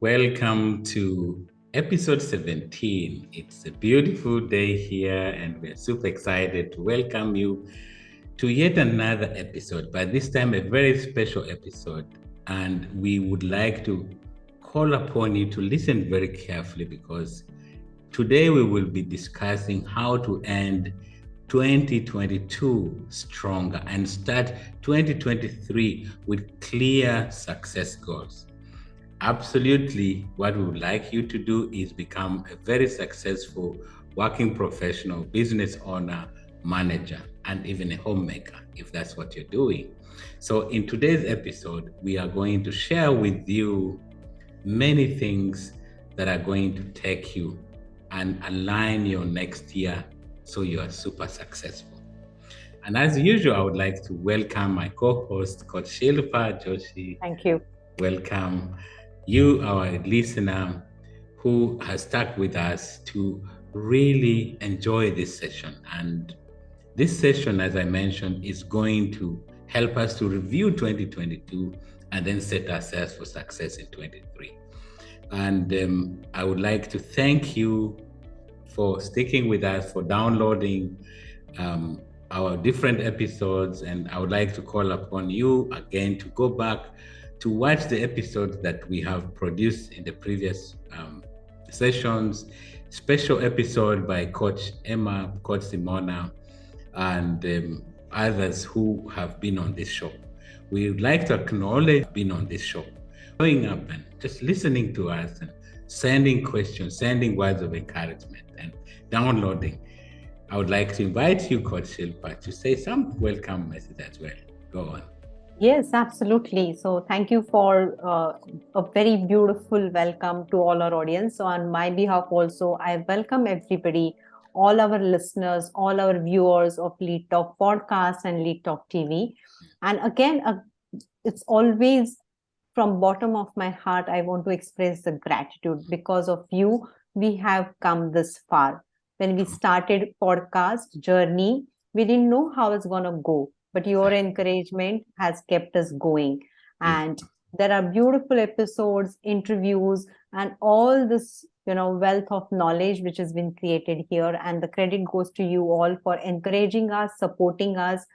Welcome to episode 17. It's a beautiful day here, and we're super excited to welcome you to yet another episode, but this time a very special episode. And we would like to call upon you to listen very carefully because today we will be discussing how to end 2022 stronger and start 2023 with clear success goals. Absolutely, what we would like you to do is become a very successful working professional, business owner, manager, and even a homemaker, if that's what you're doing. So, in today's episode, we are going to share with you many things that are going to take you and align your next year so you are super successful. And as usual, I would like to welcome my co-host, Coach Shilpa Joshi. Thank you. Welcome you, our listener, who has stuck with us to really enjoy this session. And this session, as I mentioned, is going to help us to review 2022 and then set ourselves for success in 23. And I would like to thank you for sticking with us, for downloading our different episodes. And I would like to call upon you again to go back to watch the episodes that we have produced in the previous sessions. Special episode by Coach Emma, Coach Simona, and others who have been on this show. We would like to acknowledge being on this show, showing up and just listening to us and sending questions, sending words of encouragement and downloading. I would like to invite you, Coach Shilpa, to say some welcome message as well. Go on. Yes, absolutely. So thank you for a very beautiful welcome to all our audience. So on my behalf also, I welcome everybody, all our listeners, all our viewers of Lead Talk Podcast and Lead Talk TV. And again, it's always from bottom of my heart, I want to express the gratitude because of you. We have come this far. When we started podcast journey, we didn't know how it's going to go, but your encouragement has kept us going. And there are beautiful episodes, interviews, and all this, wealth of knowledge which has been created here. And the credit goes to you all for encouraging us, supporting us,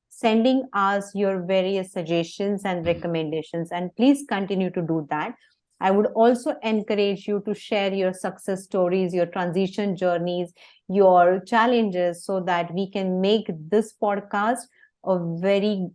sending us your various suggestions and recommendations. And please continue to do that. I would also encourage you to share your success stories, your transition journeys, your challenges, so that we can make this podcast a very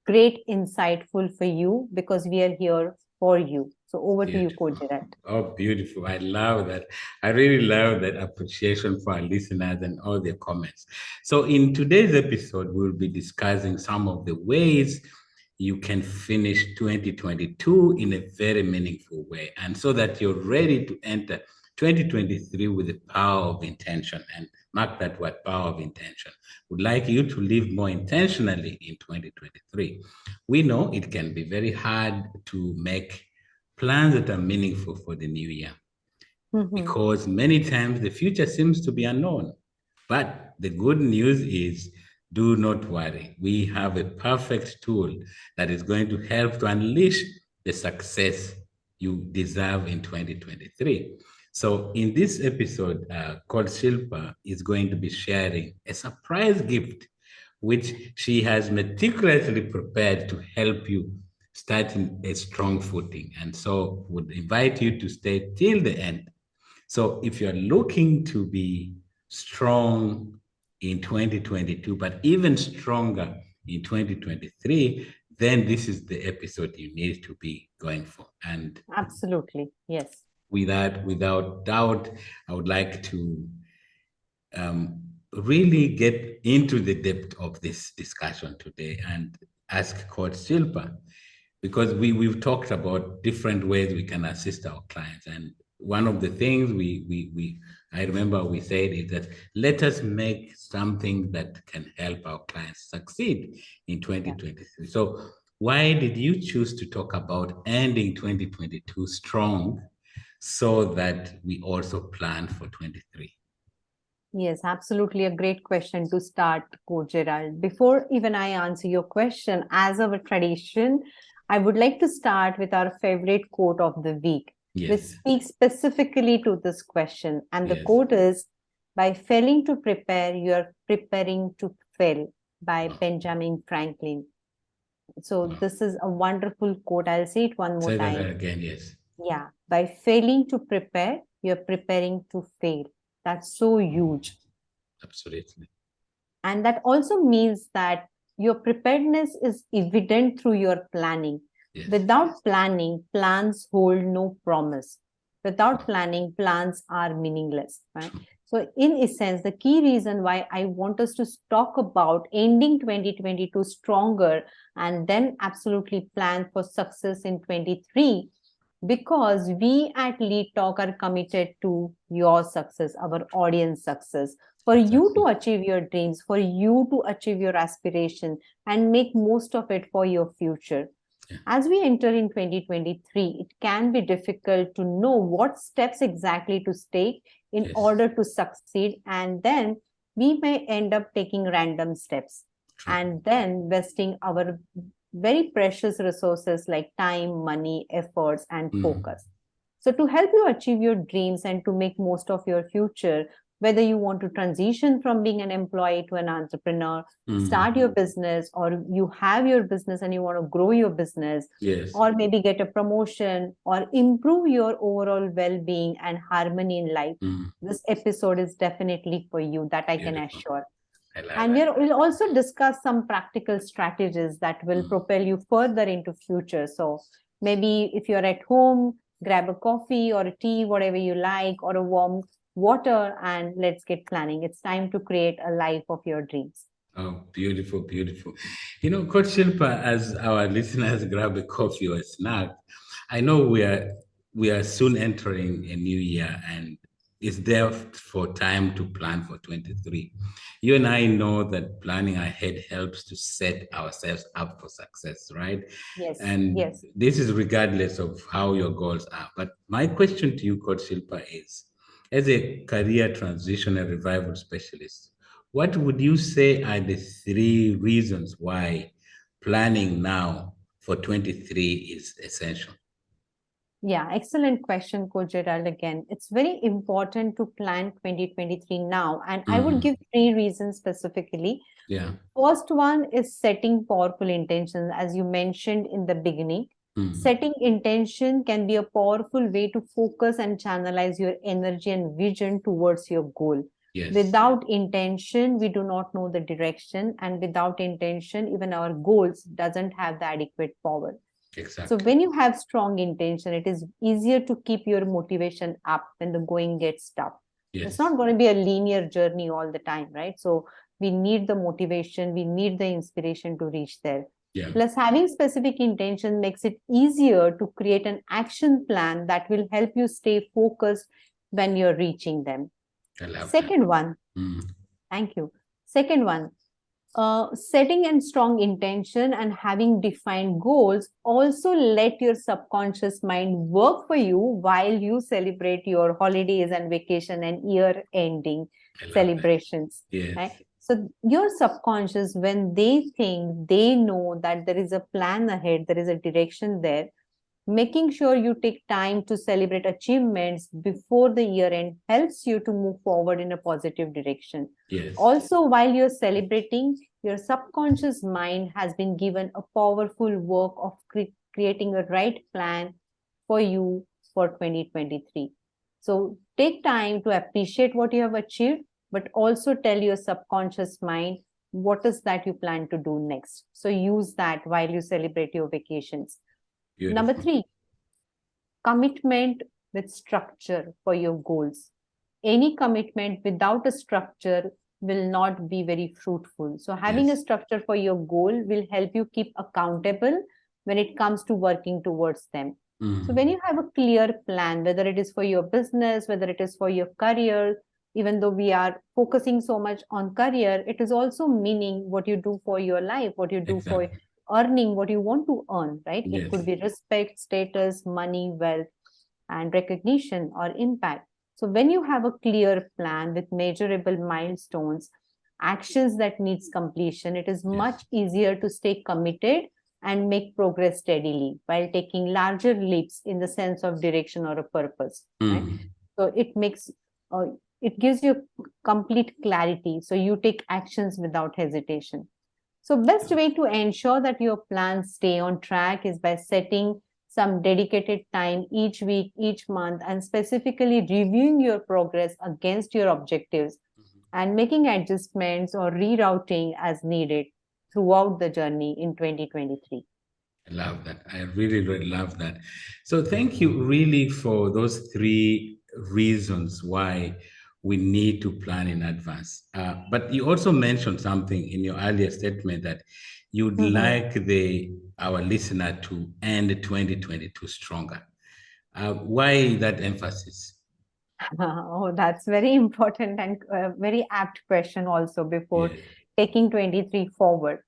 great, insightful for you, because we are here for you. So over to you, Coach Gerard. Oh, beautiful. I love that. I really love that appreciation for our listeners and all their comments. So in today's episode, we'll be discussing some of the ways you can finish 2022 in a very meaningful way, and so that you're ready to enter 2023 with the power of intention. And mark that word, power of intention. Would like you to live more intentionally in 2023. We know it can be very hard to make plans that are meaningful for the new year, because many times the future seems to be unknown. But the good news is, do not worry. We have a perfect tool that is going to help to unleash the success you deserve in 2023. So in this episode, called Shilpa is going to be sharing a surprise gift, which she has meticulously prepared to help you start in a strong footing. And so would invite you to stay till the end. So if you're looking to be strong in 2022, but even stronger in 2023, then this is the episode you need to be going for. And absolutely, yes. Without doubt, I would like to really get into the depth of this discussion today and ask Coach Silpa, because we've talked about different ways we can assist our clients. And one of the things I remember we said is that let us make something that can help our clients succeed in 2023. So why did you choose to talk about ending 2022 strong so that we also plan for 23? Yes, absolutely a great question to start, Coach Gerald. Before even I answer your question, as our tradition, I would like to start with our favorite quote of the week. which Yes. speaks specifically to this question. And the Yes. quote is, by failing to prepare, you're preparing to fail, by Wow. Benjamin Franklin. So Wow. this is a wonderful quote. I'll say it one more Say that time. again. Yes. Yeah, by failing to prepare, you're preparing to fail. That's so huge. Absolutely. And that also means that your preparedness is evident through your planning. Yes. Without planning, plans hold no promise. Without planning, plans are meaningless. Right? So, in essence, the key reason why I want us to talk about ending 2022 stronger and then absolutely plan for success in 23, because we at Lead Talk are committed to your success, our audience success, for you to achieve your dreams, for you to achieve your aspiration and make most of it for your future. Yeah. As we enter in 2023, it can be difficult to know what steps exactly to take in Yes. order to succeed. And then we may end up taking random steps True. and then wasting our very precious resources like time, money, efforts, and focus. So, to help you achieve your dreams and to make most of your future, whether you want to transition from being an employee to an entrepreneur, start your business, or you have your business and you want to grow your business, Yes. or maybe get a promotion or improve your overall well being and harmony in life, this episode is definitely for you, that I can Beautiful. assure. I love And that. we'll also discuss some practical strategies that will propel you further into future. So maybe if you're at home, grab a coffee or a tea, whatever you like, or a warm water, and let's get planning. It's time to create a life of your dreams. Oh, beautiful, beautiful. You know, Coach Shilpa, as our listeners grab a coffee or a snack, I know we are soon entering a new year and it's there for time to plan for 23. You and I know that planning ahead helps to set ourselves up for success, right? Yes, And yes. this is regardless of how your goals are. But my question to you, Coach Shilpa, is as a career transition and revival specialist, what would you say are the three reasons why planning now for 23 is essential? Yeah, excellent question, Coach Gerald. Again, it's very important to plan 2023 now. And I would give three reasons specifically. Yeah. First one is setting powerful intentions, as you mentioned in the beginning. Setting intention can be a powerful way to focus and channelize your energy and vision towards your goal. Yes. Without intention, we do not know the direction, and without intention, even our goals doesn't have the adequate power. Exactly. So when you have strong intention, it is easier to keep your motivation up when the going gets tough. Yes. It's not going to be a linear journey all the time, right? So we need the motivation, we need the inspiration to reach there. Yeah. Plus, having specific intention makes it easier to create an action plan that will help you stay focused when you're reaching them. I love Second one, thank you. Second one, setting and strong intention and having defined goals also let your subconscious mind work for you while you celebrate your holidays and vacation and year ending celebrations. Yes. Right? So your subconscious, when they think, they know that there is a plan ahead, there is a direction there, making sure you take time to celebrate achievements before the year end helps you to move forward in a positive direction. Yes. Also, while you're celebrating, your subconscious mind has been given a powerful work of creating a right plan for you for 2023. So take time to appreciate what you have achieved, but also tell your subconscious mind what is that you plan to do next. So use that while you celebrate your vacations. Beautiful. Number three, commitment with structure for your goals. Any commitment without a structure will not be very fruitful. So, having a structure for your goal will help you keep accountable when it comes to working towards them. So, when you have a clear plan, whether it is for your business, whether it is for your career, even though we are focusing so much on career, it is also meaning what you do for your life, what you do for earning, what you want to earn, right? Yes. It could be respect, status, money, wealth, and recognition or impact. So when you have a clear plan with measurable milestones, actions that needs completion, it is much easier to stay committed and make progress steadily while taking larger leaps in the sense of direction or a purpose, right? So it gives you complete clarity. So you take actions without hesitation. So best way to ensure that your plans stay on track is by setting some dedicated time each week, each month, and specifically reviewing your progress against your objectives and making adjustments or rerouting as needed throughout the journey in 2023. I love that. I really, really love that. So thank you really for those three reasons why we need to plan in advance. But you also mentioned something in your earlier statement that you'd like our listener to end 2022 stronger. Why that emphasis? Oh, that's very important and very apt question also before Yes. taking 23 forward.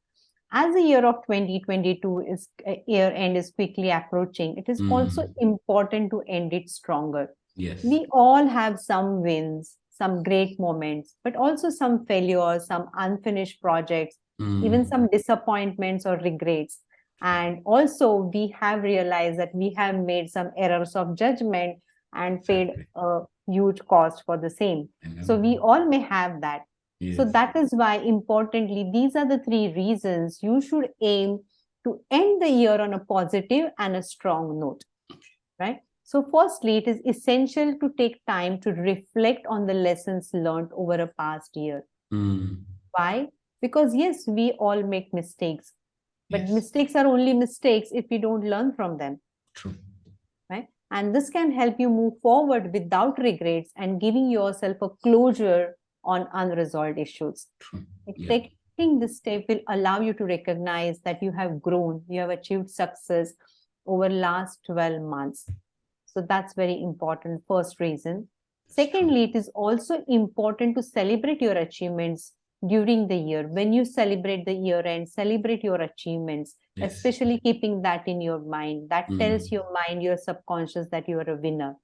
As the year of 2022 is year end is quickly approaching, it is also important to end it stronger. Yes. We all have some wins, some great moments, but also some failures, some unfinished projects, even some disappointments or regrets. And also, we have realized that we have made some errors of judgment and paid a huge cost for the same. So, we all may have that. So, Yes. that is why, importantly, these are the three reasons you should aim to end the year on a positive and a strong note, right? So, firstly, it is essential to take time to reflect on the lessons learned over a past year. Why? Because, yes, we all make mistakes, but Yes. mistakes are only mistakes if we don't learn from them. True. Right? And this can help you move forward without regrets and giving yourself a closure on unresolved issues. True. Yeah. Taking this step will allow you to recognize that you have grown, you have achieved success over last 12 months. So that's very important, first reason. Secondly, it is also important to celebrate your achievements during the year. When you celebrate the year end, celebrate your achievements, Yes. especially keeping that in your mind. That tells your mind, your subconscious, that you are a winner.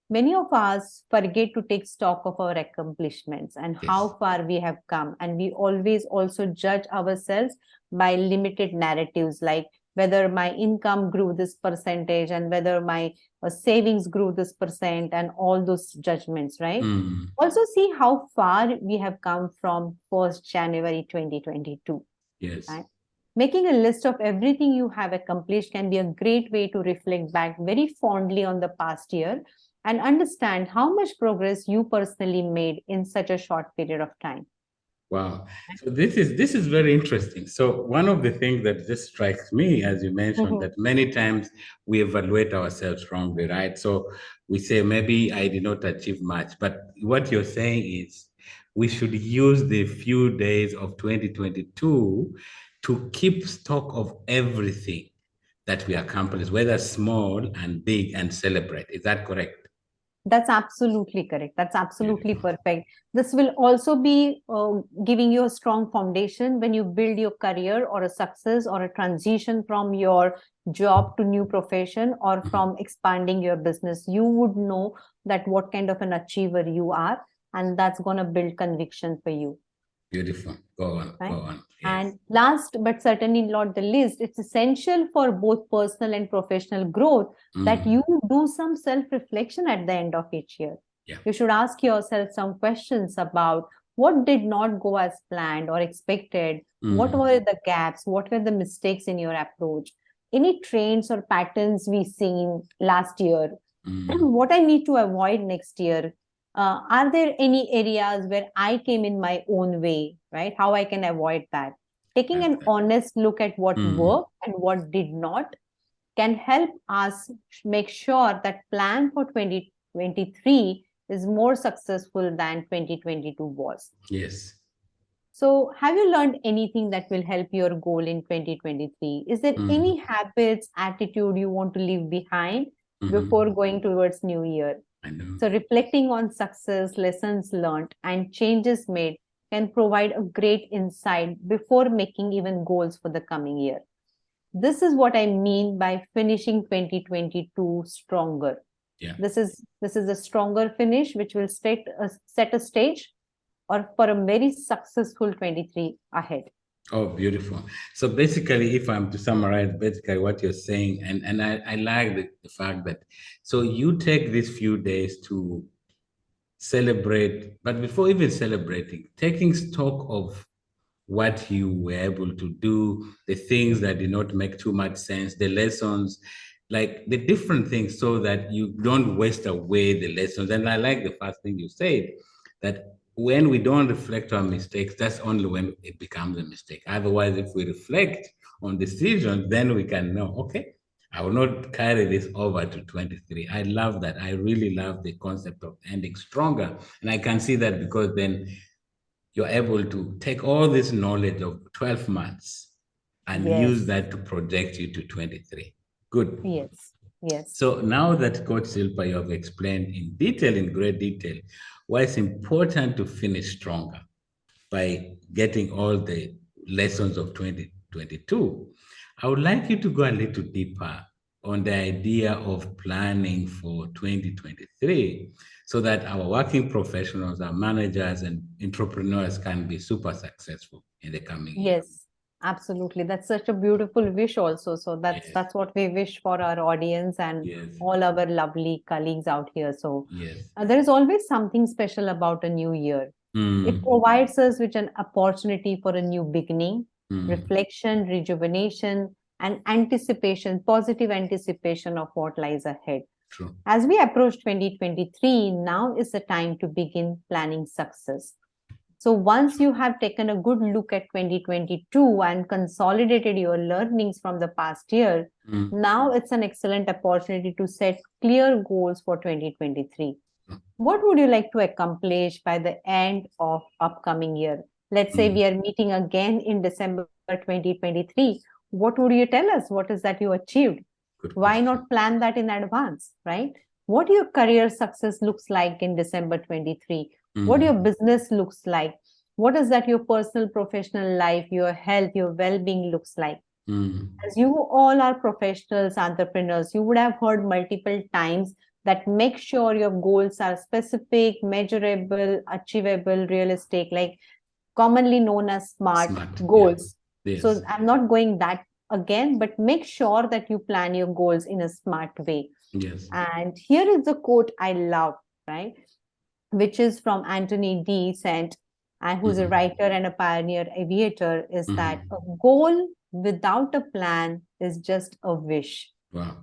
Many of us forget to take stock of our accomplishments and how far we have come. And we always also judge ourselves by limited narratives like whether my income grew this percentage and whether my savings grew this percent and all those judgments, right? Also see how far we have come from 1st January 2022. Yes. Right? Making a list of everything you have accomplished can be a great way to reflect back very fondly on the past year and understand how much progress you personally made in such a short period of time. Wow. So this is very interesting. So one of the things that just strikes me, as you mentioned, that many times we evaluate ourselves wrongly, right? So we say maybe I did not achieve much, but what you're saying is we should use the few days of 2022 to keep stock of everything that we accomplished, whether small and big, and celebrate. Is that correct? That's absolutely correct. That's absolutely perfect. This will also be giving you a strong foundation when you build your career or a success or a transition from your job to new profession or from expanding your business. You would know that what kind of an achiever you are, and that's going to build conviction for you. Beautiful. Go on. Right? Go on. Yes. And last but certainly not the least, it's essential for both personal and professional growth that you do some self-reflection at the end of each year. Yeah. You should ask yourself some questions about what did not go as planned or expected, what were the gaps, what were the mistakes in your approach, any trends or patterns we seen last year, what I need to avoid next year. Are there any areas where I came in my own way, right? How I can avoid that? Taking an honest look at what worked and what did not can help us make sure that plan for 2023 is more successful than 2022 was. Yes. So, have you learned anything that will help your goal in 2023? Is there any habits, attitude you want to leave behind before going towards new year? I know. So, reflecting on success, lessons learned, and changes made can provide a great insight before making even goals for the coming year. This is what I mean by finishing 2022 stronger. Yeah. This is a stronger finish which will set a stage or for a very successful 23 ahead. Oh, beautiful. So basically, if I'm to summarize basically what you're saying, and I like the fact that so you take these few days to celebrate, but before even celebrating, taking stock of what you were able to do, the things that did not make too much sense, the lessons, like the different things, so that you don't waste away the lessons. And I like the first thing you said, that when we don't reflect on mistakes, that's only when it becomes a mistake. Otherwise, if we reflect on decisions, then we can know, okay, I will not carry this over to 23. I love that. I really love the concept of ending stronger. And I can see that because then you're able to take all this knowledge of 12 months and use Yes, that to project you to 23. Good. yes, yes. So now that Coach Silpa, you have explained in detail, in great detail, why it's important to finish stronger by getting all the lessons of 2022, I would like you to go a little deeper on the idea of planning for 2023 so that our working professionals, our managers, and entrepreneurs can be super successful in the coming year. Yes, absolutely. That's such a beautiful wish also. So Yes, that's what we wish for our audience and yes, all our lovely colleagues out here. So yes. there is always something special about a new year. It Mm, provides us with an opportunity for a new beginning, mm, reflection, rejuvenation, and anticipation, positive anticipation of what lies ahead. true. As we approach 2023, now is the time to begin planning success. So once you have taken a good look at 2022 and consolidated your learnings from the past year, Mm, now it's an excellent opportunity to set clear goals for 2023. mm, What would you like to accomplish by the end of upcoming year? Let's say mm. we are meeting again in December 2023. What would you tell us? What is that you achieved? Good Why question. not plan that in advance, right? What your career success looks like in December 23, what your Mm, business looks like, what is that your personal professional life, your health, your well-being looks like. mm, As you all are professionals, entrepreneurs, you would have heard multiple times that make sure your goals are specific, measurable, achievable, realistic, like commonly known as SMART smart. Yeah. goals. So Yes. I'm not going that again, but make sure that you plan your goals in a smart way. Yes. And here is the quote I love, right? Which is from Anthony D. Sent, and who's a Mm-hmm. writer and a pioneer aviator, is that a Mm-hmm. goal without a plan is just a wish, Wow.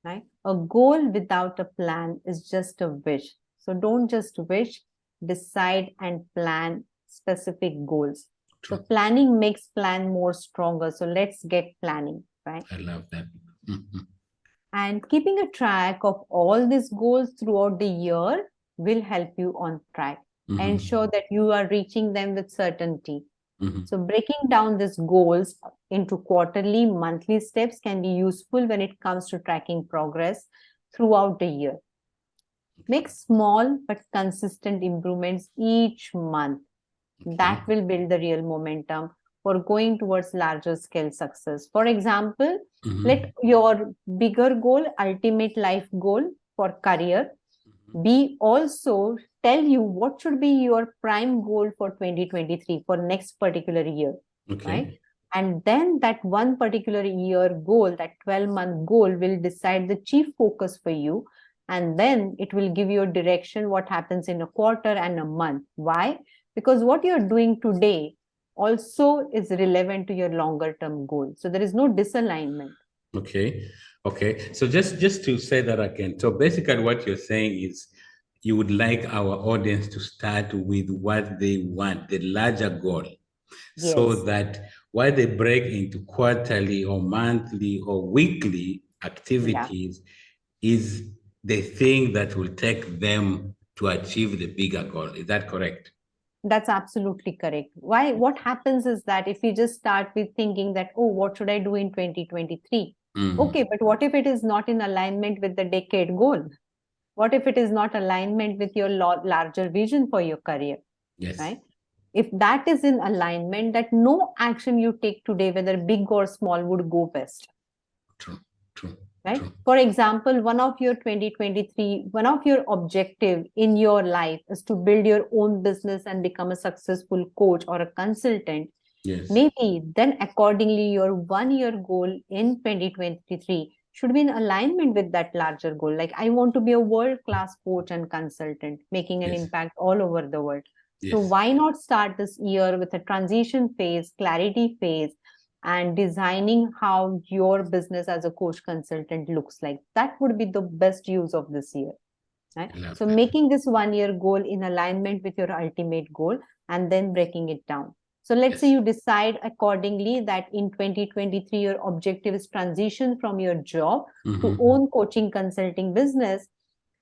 right? A goal without a plan is just a wish. So don't just wish, decide and plan specific goals. So True. planning makes plan more stronger. So let's get planning, right? I love that. Mm-hmm. And keeping a track of all these goals throughout the year will help you on track. Mm-hmm. Ensure that you are reaching them with certainty. Mm-hmm. So, breaking down these goals into quarterly, monthly steps can be useful when it comes to tracking progress throughout the year. Make small but consistent improvements each month. Okay. That will build the real momentum for going towards larger scale success. For example, let Mm-hmm. your bigger goal, ultimate life goal for career, be also tell you what should be your prime goal for 2023 for next particular year, right? Okay. And then that one particular year goal, that 12-month goal, will decide the chief focus for you, and then it will give you a direction what happens in a quarter and a month. Why? Because what you're doing today also is relevant to your longer term goal, so there is no disalignment. Okay. Okay. So just to say that again. So basically what you're saying is you would like our audience to start with what they want, the larger goal, so Yes. that while they break into quarterly or monthly or weekly Yeah. activities is the thing that will take them to achieve the bigger goal. Is that correct? That's absolutely correct. Why? What happens is that if we just start with thinking that, oh, what should I do in 2023? Okay, Mm. but what if it is not in alignment with the decade goal? What if it is not alignment with your larger vision for your career, Yes. right? If that is in alignment, that no action you take today, whether big or small, would go best, True. True. right? True. For example, one of your 2023, one of your objective in your life is to build your own business and become a successful coach or a consultant. Yes. Maybe then accordingly your 1 year goal in 2023 should be in alignment with that larger goal. Like, I want to be a world class coach and consultant, making an Yes. impact all over the world. So Yes. why not start this year with a transition phase, clarity phase, and designing how your business as a coach consultant looks like? That would be the best use of this year. Right? I love So that. making this 1 year goal in alignment with your ultimate goal and then breaking it down. So let's say Yes. you decide accordingly that in 2023 your objective is transition from your job to Mhm. own coaching consulting business.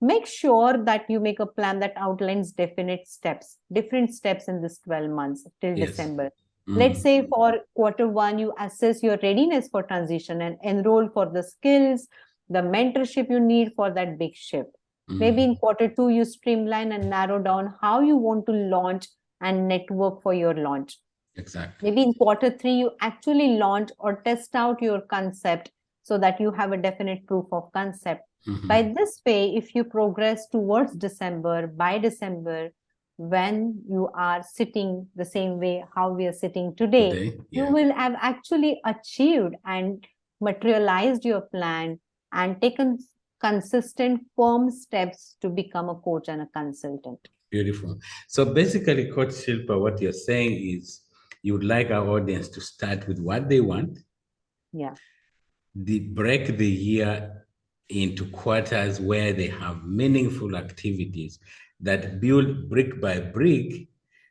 Make sure that you make a plan that outlines different steps in this 12 months till Yes. December. Let's Mm. say for quarter 1 you assess your readiness for transition and enroll for the skills, the mentorship you need for that big shift. Maybe in Mm. quarter 2 you streamline and narrow down how you want to launch and network for your launch. Exactly. Maybe in quarter 3 you actually launch or test out your concept so that you have a definite proof of concept. By Mhm. this way, if you progress towards December, by December, when you are sitting the same way how we are sitting today, Today, you yeah. will have actually achieved and materialized your plan and taken consistent firm steps to become a coach and a consultant. Beautiful. So basically, Coach Shilpa, what you're saying is you would like our audience to start with what they want, Yeah, break the year into quarters where they have meaningful activities that build brick by brick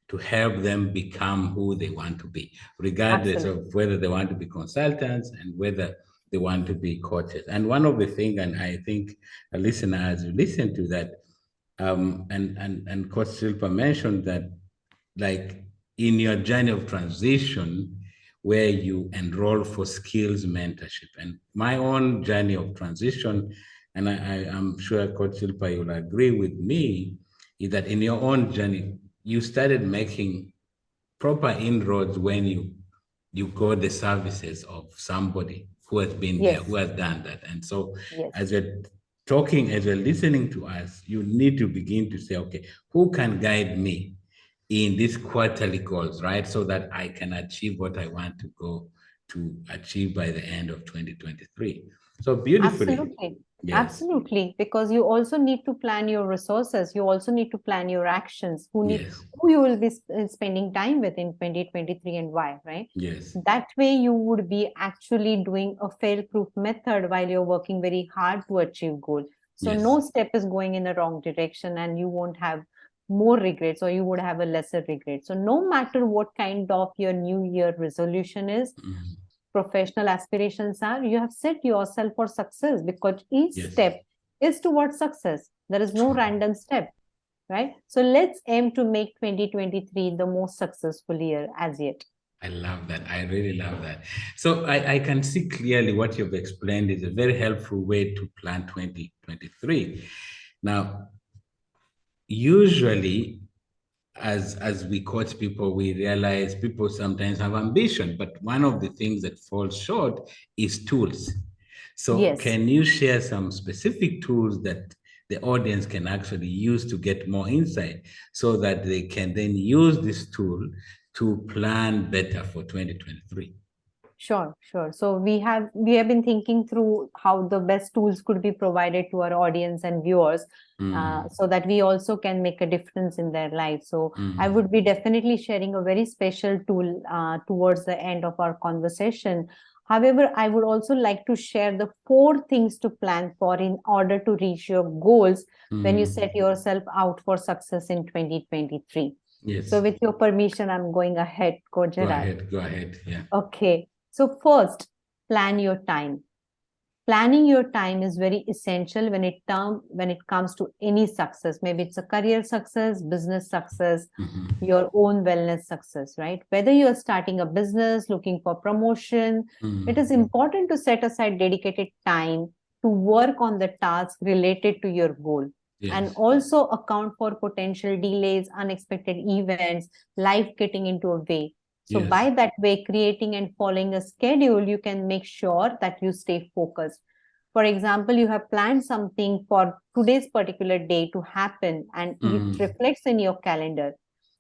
to help them become who they want to be, regardless absolutely. of whether they want to be consultants and whether they want to be coaches. And one of the things, and I think a listener has listened to that, and Coach Silpa mentioned that, like in your journey of transition, where you enroll for skills mentorship, and my own journey of transition, and I'm sure Coach Silpa will agree with me, is that in your own journey, you started making proper inroads when you got the services of somebody who has been there, who Yes, has done that. And so yes. as you're talking, as you're listening to us, you need to begin to say, okay, who can guide me in these quarterly goals, right? So that I can achieve what I want to go to achieve by the end of 2023. So beautifully. Absolutely. Yes. Absolutely. Because you also need to plan your resources. You also need to plan your actions. Yes. Who you will be spending time with in 2023 and why, right? Yes. That way you would be actually doing a fail-proof method while you're working very hard to achieve goal. So Yes. no step is going in a wrong direction and you won't have more regrets or you would have a lesser regret. So no matter what kind of your new year resolution is, Mhm. professional aspirations are, you have set yourself for success because each Yes. step is towards success. There is no True. random step, right? So let's aim to make 2023 the most successful year as yet. I love that. I really love that. So I can see clearly what you've explained is a very helpful way to plan 2023. Now, usually, as we coach people, we realize people sometimes have ambition, but one of the things that falls short is tools. So Yes. can you share some specific tools that the audience can actually use to get more insight so that they can then use this tool to plan better for 2023? Sure, sure. So we have been thinking through how the best tools could be provided to our audience and viewers, Mm, so that we also can make a difference in their life. So I mm, would be definitely sharing a very special tool towards the end of our conversation. However, I would also like to share the 4 things to plan for in order to reach your goals when you mm. set yourself out for success in 2023. So Yes. with your permission, I'm going ahead, Coach Go Gerard. ahead. Go ahead. Yeah. Okay. So first, plan your time. Planning your time is very essential when it comes to any success. Maybe it's a career success, business success, Mhm, your own wellness success, right? Whether you are starting a business, looking for promotion, it is mm. important to set aside dedicated time to work on the task related to your goal and Yes. also account for potential delays, unexpected events, life getting into a way. So Yes. by that way, creating and following a schedule, you can make sure that you stay focused. For example, you have planned something for today's particular day to happen and it Mm. reflects in your calendar.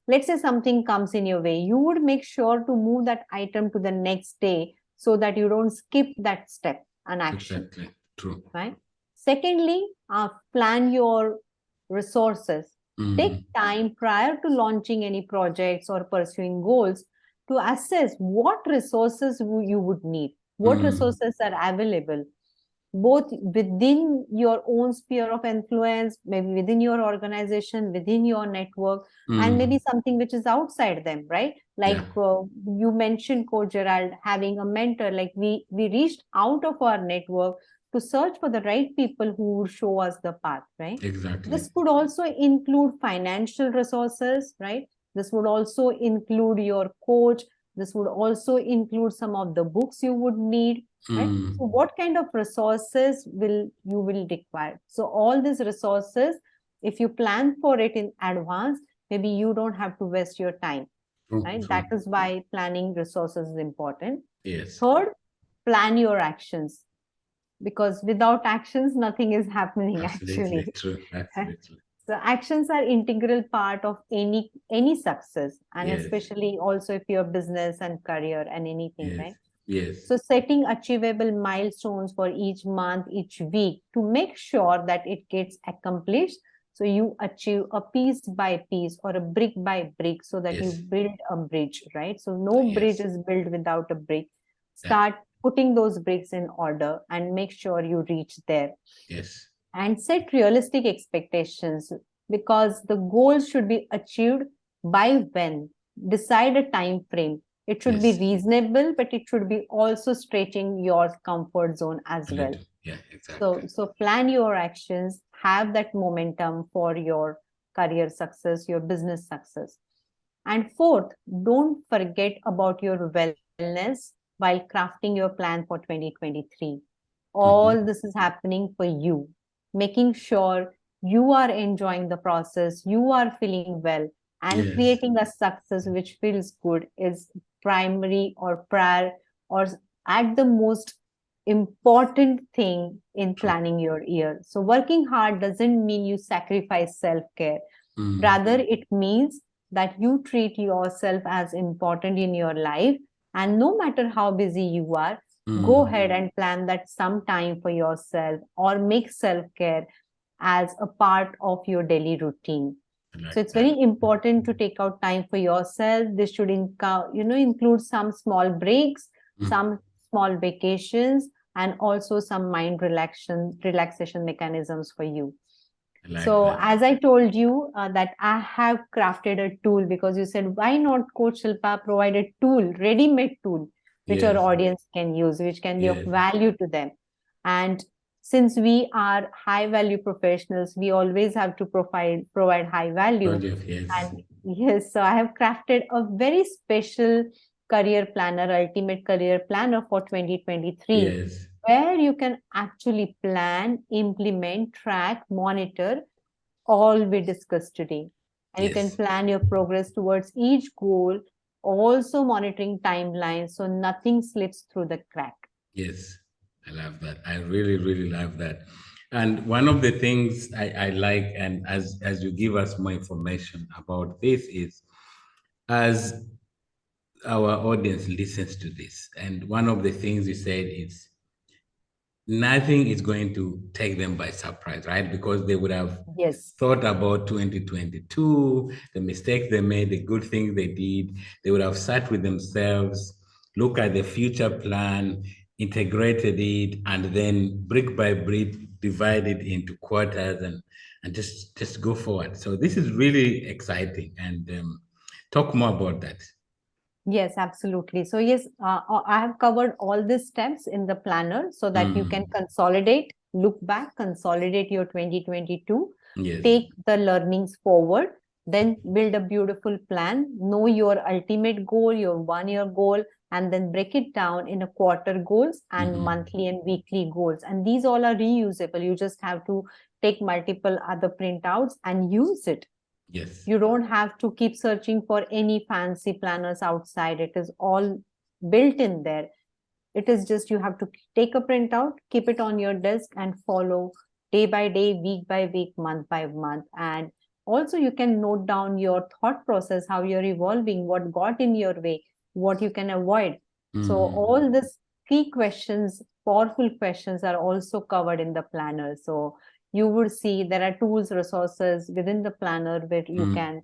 let's say something comes in your way, you would make sure to move that item to the next day so that you don't skip that step and action. Exactly. True. Right. Secondly, plan your resources. Take Mm. time prior to launching any projects or pursuing goals to assess what resources you would need, what resources are available, both within your own sphere of influence, maybe within your organization, within your network, and maybe something which is outside them, right? Like you mentioned, Coach Gerald, having a mentor. Like we reached out of our network to search for the right people who would show us the path, right? Exactly. This could also include financial resources, right? This would also include your coach. This would also include some of the books you would need, right? So what kind of resources will require? So all these resources, if you plan for it in advance, maybe you don't have to waste your time, right? That is why planning resources is important. Yes. Third, plan your actions, because without actions, nothing is happening. Absolutely Actually. true. Absolutely. So actions are integral part of any success, and Yes. especially also if your business and career and anything, Yes. right? Yes. So setting achievable milestones for each month, each week, to make sure that it gets accomplished. So you achieve a piece by piece or a brick by brick, so that you Yes. build a bridge, right? So no bridge Yes. is built without a brick. Yeah. Start putting those bricks in order and make sure you reach there. Yes. And set realistic expectations, because the goal should be achieved by when. Decide a time frame. It should be Yes. reasonable, but it should be also stretching your comfort zone as A well. little. Yeah, exactly. So plan your actions, have that momentum for your career success, your business success. And fourth, don't forget about your wellness while crafting your plan for 2023. All this is happening for you, making sure you are enjoying the process, you are feeling well, and Yes. creating a success which feels good is primary or prior or at the most important thing in planning your year. So working hard doesn't mean you sacrifice self-care. Rather, it means that you treat yourself as important in your life. And no matter how busy you are, go ahead and plan that some time for yourself, or make self-care as a part of your daily routine. Like So it's that. very important to take out time for yourself. This should include some small breaks, some small vacations, and also some mind relaxation mechanisms for you. Like So that. as I told you that I have crafted a tool, because you said, why not Coach Shilpa provide a tool, ready-made tool, which our Yes. audience can use, which can be of Yes. value to them. And since we are high value professionals, we always have to provide high value. Yes. And yes, so I have crafted a very special career planner, ultimate career planner for 2023. Yes. Where you can actually plan, implement, track, monitor all we discussed today. And you can Yes. plan your progress towards each goal, also monitoring timelines so nothing slips through the crack. Yes. I love that. I really, really love that. And one of the things I like, and as you give us more information about this, is as our audience listens to this, and one of the things you said is nothing is going to take them by surprise, right? Because they would have Yes. thought about 2022, the mistakes they made, the good things they did. They would have sat with themselves, look at the future plan, integrated it, and then brick by brick divided into quarters and just go forward. So this is really exciting, and talk more about that. Yes, absolutely. So yes, I have covered all these steps in the planner so that you can consolidate, look back, consolidate your 2022, Yes. take the learnings forward, then build a beautiful plan, know your ultimate goal, your 1 year goal, and then break it down in a quarter goals and monthly and weekly goals. And these all are reusable. You just have to take multiple other printouts and use it. Yes. You don't have to keep searching for any fancy planners outside. It is all built in there. It is just you have to take a printout, keep it on your desk, and follow day by day, week by week, month by month. And also you can note down your thought process, how you're evolving, what got in your way, what you can avoid. So all these key questions, powerful questions, are also covered in the planner. So you would see there are tools, resources within the planner where you can,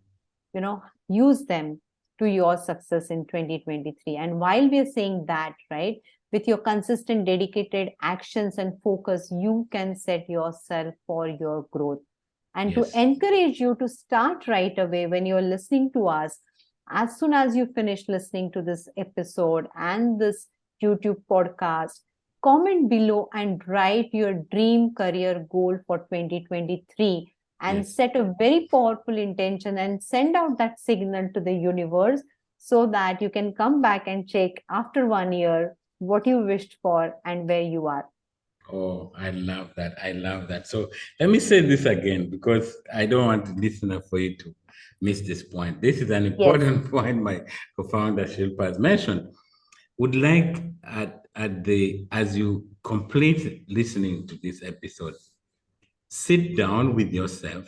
use them to your success in 2023. And while we are saying that, right, with your consistent dedicated actions and focus, you can set yourself for your growth. And to Yes. encourage you to start right away when you're listening to us, as soon as you finish listening to this episode and this YouTube podcast, comment below and write your dream career goal for 2023 and Yes. set a very powerful intention and send out that signal to the universe so that you can come back and check after 1 year what you wished for and where you are. Oh, I love that. I love that. So let me say this again because I don't want the listener for you to miss this point. This is an Yes. important point my co-founder Shilpa has mentioned. Would like as you complete listening to this episode, sit down with yourself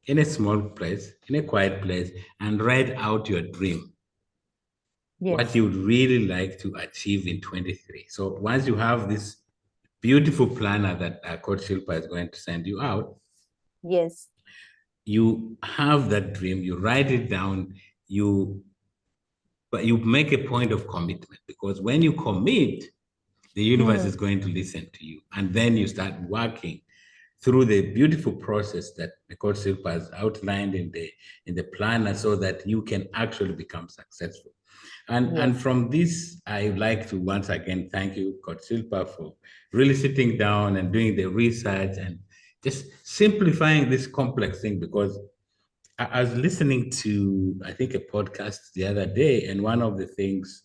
in a small place, in a quiet place, and write out your dream. Yes. What you would really like to achieve in 23. So once you have this beautiful planner that Coach Shilpa is going to send you out, Yes. you have that dream, you write it down, but you make a point of commitment, because when you commit, the universe is going to listen to you. And then you start working through the beautiful process that the Coach Shilpa has outlined in the planner so that you can actually become successful. And from this, I would like to once again thank you, Coach Shilpa, for really sitting down and doing the research and just simplifying this complex thing. Because I was listening to, I think, a podcast the other day, and one of the things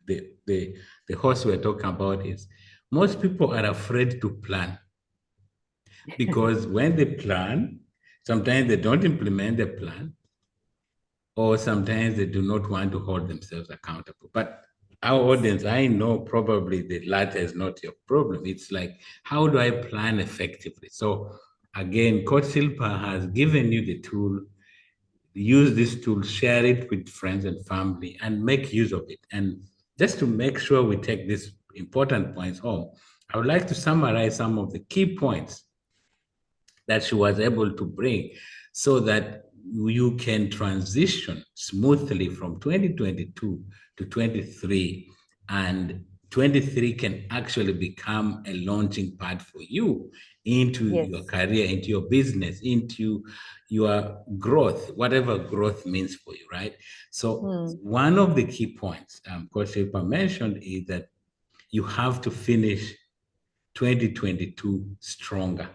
the host were talking about is most people are afraid to plan, because when they plan, sometimes they don't implement the plan, or sometimes they do not want to hold themselves accountable. But our audience, I know probably the latter is not your problem. It's like, how do I plan effectively? So again, Coach Silpa has given you the tool. Use this tool, share it with friends and family, and make use of it. And just to make sure we take these important points home, I would like to summarize some of the key points that she was able to bring so that you can transition smoothly from 2022 to 23, and 23 can actually become a launching pad for you into your career, into your business, into your growth, whatever growth means for you, right? So one of the key points Coach Shilpa mentioned is that you have to finish 2022 stronger.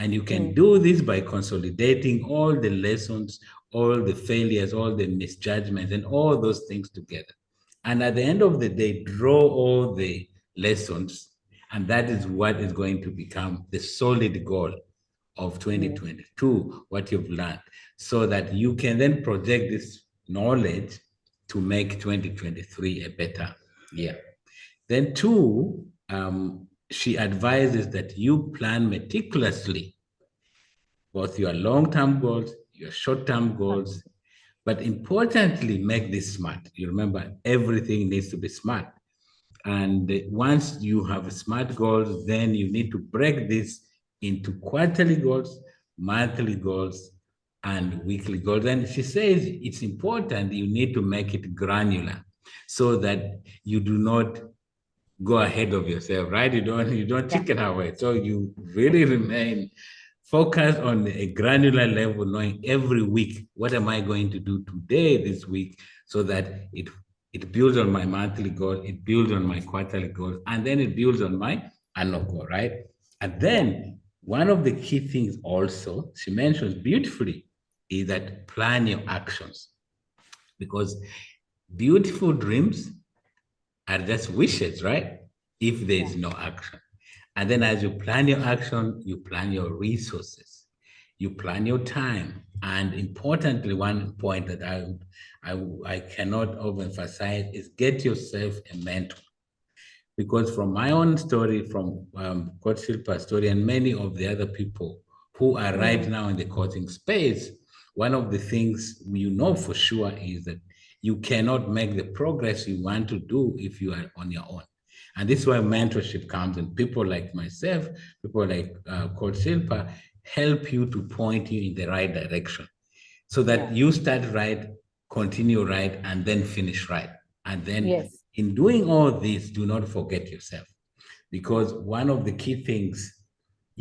And you can do this by consolidating all the lessons, all the failures, all the misjudgments, and all those things together. And at the end of the day, draw all the lessons, and that is what is going to become the solid goal of 2022, what you've learned, so that you can then project this knowledge to make 2023 a better year. Then two, she advises that you plan meticulously both your long-term goals, your short-term goals, but importantly, make this smart. You remember, everything needs to be smart. And once you have smart goals, then you need to break this into quarterly goals, monthly goals, and weekly goals. And she says it's important, you need to make it granular so that you do not go ahead of yourself, right? You don't chicken away. So you really remain focused on a granular level, knowing every week, what am I going to do today, this week, so that it builds on my monthly goal, it builds on my quarterly goal, and then it builds on my annual goal, right? And then one of the key things also she mentions beautifully is that plan your actions, because beautiful dreams are just wishes, right? If there is no action. And then as you plan your action, you plan your resources, you plan your time. And importantly, one point that I cannot overemphasize is get yourself a mentor. Because from my own story, from Coach Shilpa's story, and many of the other people who are right now in the coaching space, one of the things you know for sure is that you cannot make the progress you want to do if you are on your own. And this is why mentorship comes, and people like myself, people like Coach Silpa, help you to point you in the right direction so that you start right, continue right, and then finish right. And then in doing all this, do not forget yourself. Because one of the key things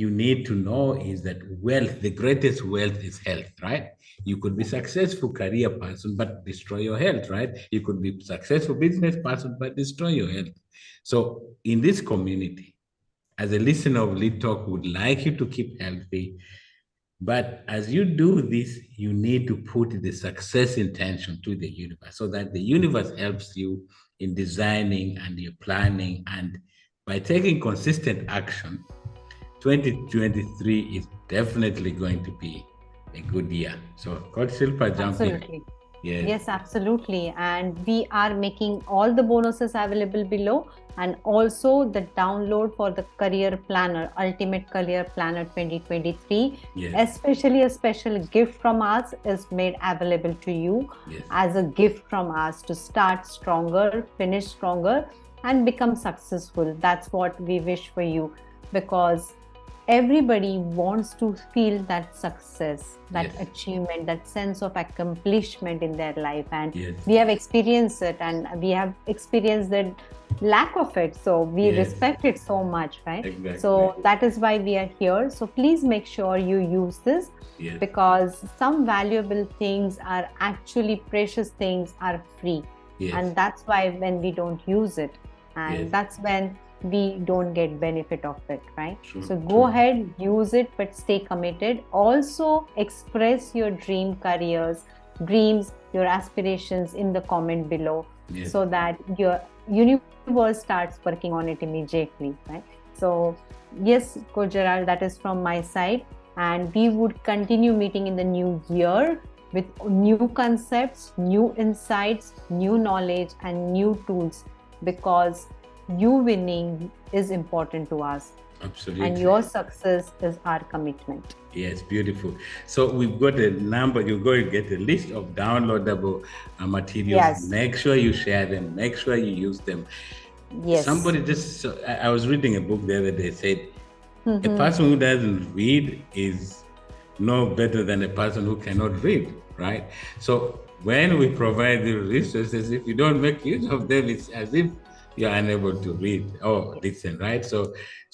you need to know is that wealth, the greatest wealth is health, right? You could be successful career person, but destroy your health, right? You could be successful business person, but destroy your health. So in this community, as a listener of Lead Talk, would like you to keep healthy. But as you do this, you need to put the success intention to the universe so that the universe helps you in designing and your planning. And by taking consistent action, 2023 is definitely going to be a good year. So, Coach Silpa, jump in. Absolutely. Yes, absolutely. And we are making all the bonuses available below, and also the download for the Career Planner, Ultimate Career Planner 2023. Especially a special gift from us is made available to you as a gift from us to start stronger, finish stronger, and become successful. That's what we wish for you, because everybody wants to feel that success, that achievement, that sense of accomplishment in their life. And we have experienced it, and we have experienced the lack of it. So we respect it so much, right? Exactly. So that is why we are here. So please make sure you use this, because some valuable things are actually precious things are free. And that's why when we don't use it, and that's when we don't get benefit of it, right? So go ahead, use it, but stay committed. Also express your dream careers, dreams, your aspirations in the comment below, so that your universe starts working on it immediately, right? So yes, Coach Gerald, that is from my side, and we would continue meeting in the new year with new concepts, new insights, new knowledge, and new tools, because you winning is important to us. Absolutely. And your success is our commitment. Yes, beautiful. So we've got a number, you're going to get a list of downloadable materials. Make sure you share them, make sure you use them. Somebody just, I was reading a book the other day, said, a person who doesn't read is no better than a person who cannot read, right? So when we provide the resources, if you don't make use of them, it's as if you're unable to read or listen, right? So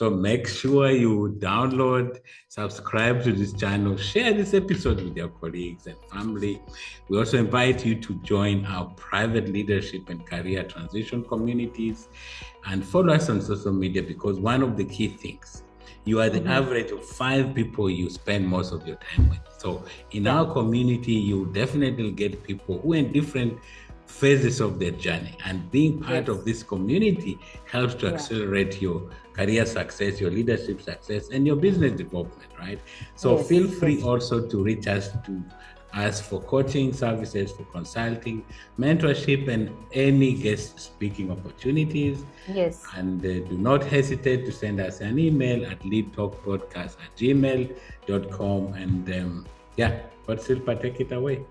make sure you download, subscribe to this channel, share this episode with your colleagues and family. We also invite you to join our private leadership and career transition communities, and follow us on social media, because one of the key things, you are the average of 5 people you spend most of your time with. So in our community, you definitely get people who are in different phases of their journey, and being part of this community helps to accelerate your career success, your leadership success, and your business development, right? So feel free also to reach us for coaching services, for consulting, mentorship, and any guest speaking opportunities. And do not hesitate to send us an email at leadtalkpodcast@gmail.com. And but Silpa, take it away.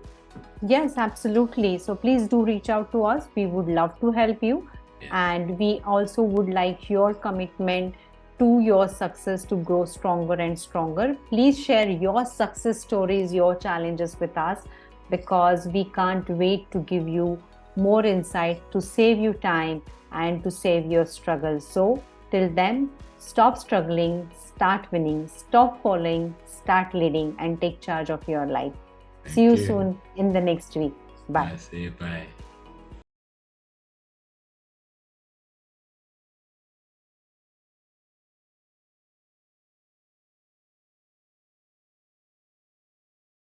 Yes, absolutely. So please do reach out to us. We would love to help you. And we also would like your commitment to your success to grow stronger and stronger. Please share your success stories, your challenges with us, because we can't wait to give you more insight to save you time and to save your struggles. So till then, stop struggling, start winning, stop falling, start leading, and take charge of your life. See you soon in the next week. Bye. See you. Bye.